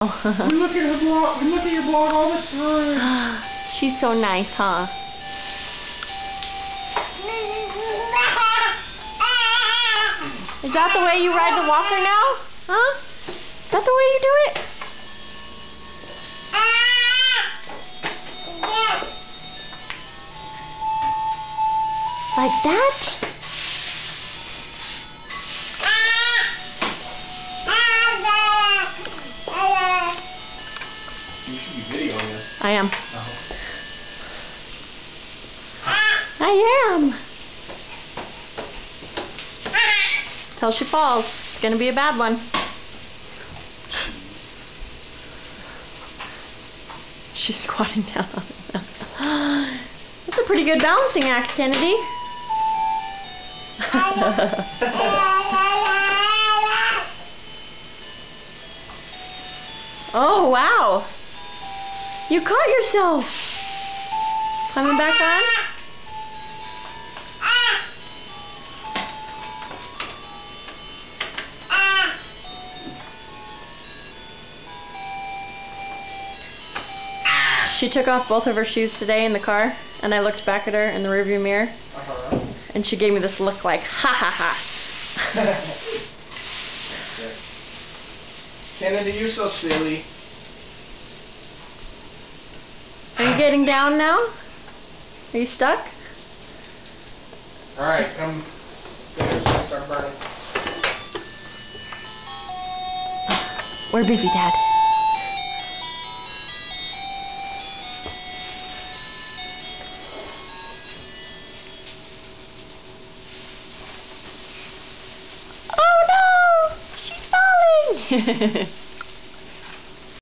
We look at her blog. We look at your blog all the time. She's so nice, huh? Is that the way you ride the walker now? Huh? Is that the way you do it? Like that? You should be videoing this. I am. Oh. I am. Till she falls. It's gonna be a bad one. She's squatting down on it. That's a pretty good balancing act, Kennedy. Oh, wow. You caught yourself. Climbing back on? She took off both of her shoes today in the car, and I looked back at her in the rearview mirror, and she gave me this look like, ha ha ha. Kennedy, you're so silly. Are you getting down now? Are you stuck? Alright, come. Start burning. We're busy, Dad. Oh no! She's falling!